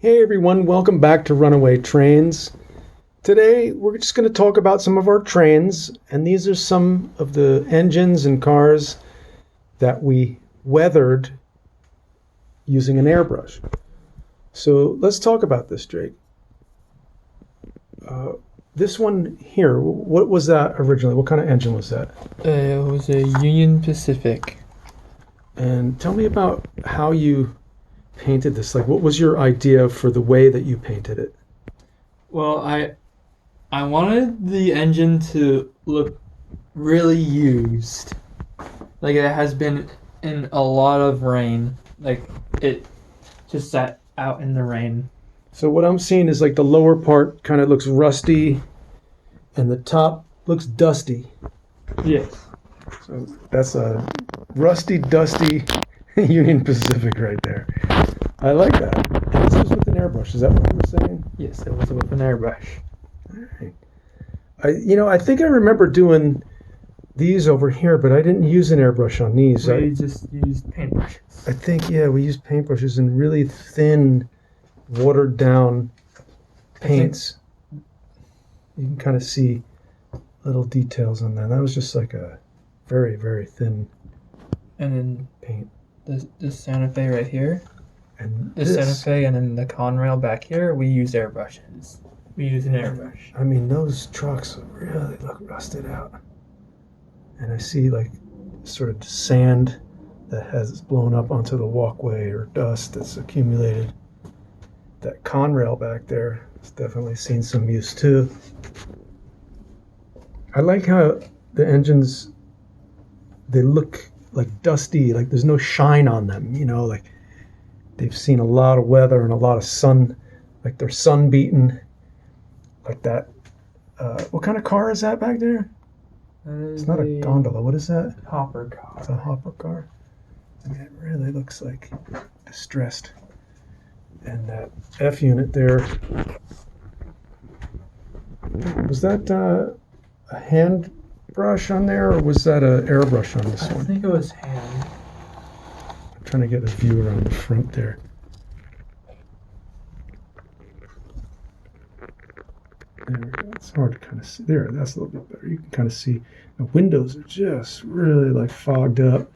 Hey everyone, welcome back to Runaway Trains. Today we're just going to talk about some of our trains, and these are some of the engines and cars that we weathered using an airbrush. So let's talk about this, Drake. This one here, what was that originally? What kind of engine was that? It was a Union Pacific. And tell me about how you painted this. Like, what was your idea for the way that you painted it? Well, I wanted the engine to look really used. Like it has been in a lot of rain. Like it just sat out in the rain. So what I'm seeing is like the lower part kind of looks rusty and the top looks dusty. Yes. So that's a rusty, dusty Union Pacific right there. I like that. And this was with an airbrush. Is that what you were saying? Yes, it was with an airbrush. All right. I think I remember doing these over here, but I didn't use an airbrush on these. We just used paintbrushes. I think, yeah, we used paintbrushes and really thin, watered down paints. You can kind of see little details on that. That was just like a very, very thin And then paint. this Santa Fe right here. And This Santa Fe and then the Conrail back here, we use airbrushes. We use an airbrush. I mean, those trucks really look rusted out. And I see like sort of sand that has blown up onto the walkway or dust that's accumulated. That Conrail back there has definitely seen some use too. I like how the engines, they look like dusty, like there's no shine on them, you know, like they've seen a lot of weather and a lot of sun, like they're sun beaten, like that. What kind of car is that back there? It's not a gondola. What is that? Hopper car. It's a hopper car. I mean, it really looks like distressed. And that F unit there, was that a hand brush on there, or was that an airbrush on this I one? think it was hand. I'm trying to get a view around the front there. There we go. It's hard to kind of see. There, that's a little bit better. You can kind of see the windows are just really like fogged up.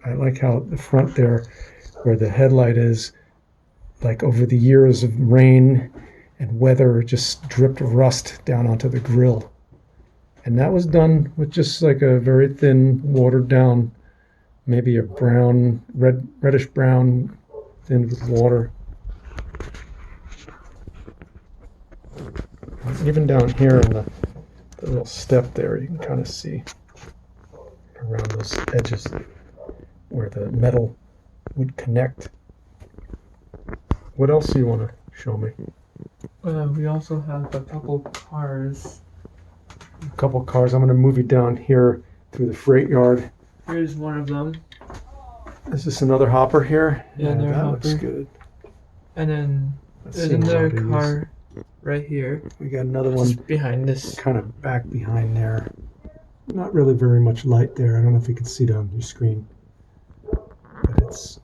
I like how the front there, where the headlight is, like over the years of rain and weather, just dripped rust down onto the grill. And that was done with just like a very thin, watered down, maybe a brown, reddish brown, thinned with water. Even down here in the little step there, you can kind of see around those edges where the metal would connect. What else do you want to show me? We also have a couple cars. A couple cars. I'm going to move you down here through the freight yard. Here's one of them. Is this another hopper here? Yeah, another that hopper. looks good. And then I've there's seen a lot another of these. car right here. We got another one Just behind this. kind of back behind there. Not really very much light there. I don't know if you can see it on your screen. But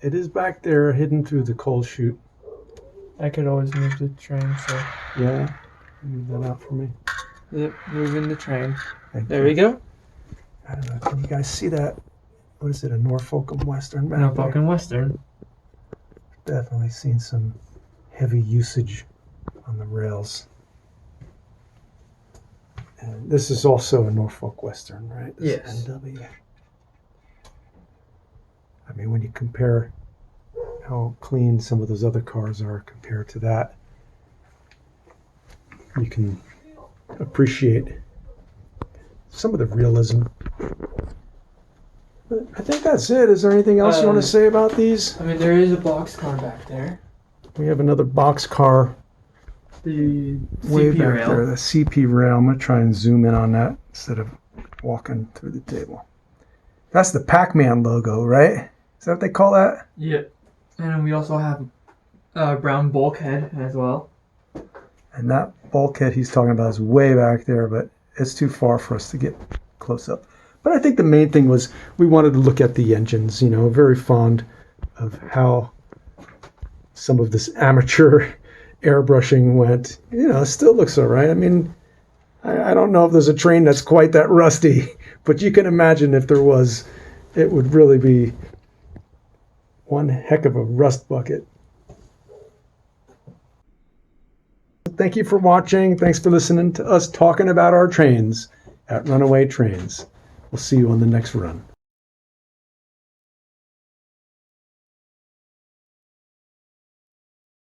it is back there, hidden through the coal chute. I could always move the train, so. Yeah, move that out for me. Yep, moving the train. Thank There you. we go. I don't know. Can you guys see that? What is it? A Norfolk Western back Norfolk there? and Western. Definitely seen some heavy usage on the rails. And this is also a Norfolk Western, right? This Yes. NW. I mean, when you compare how clean some of those other cars are compared to that, you can appreciate some of the realism. But I think that's it. Is there anything else you want to say about these? I mean, there is a boxcar back there. We have another box car The way CP back rail. there, the CP rail. I'm going to try and zoom in on that instead of walking through the table. That's the Pac-Man logo, right? Is that what they call that? Yep. And then we also have a brown bulkhead as well. And that bulkhead he's talking about is way back there, but it's too far for us to get close up. But I think the main thing was we wanted to look at the engines, you know, very fond of how some of this amateur airbrushing went. You know, it still looks all right. I mean, I don't know if there's a train that's quite that rusty, but you can imagine if there was, it would really be one heck of a rust bucket. Thank you for watching. Thanks for listening to us talking about our trains at Runaway Trains. We'll see you on the next run.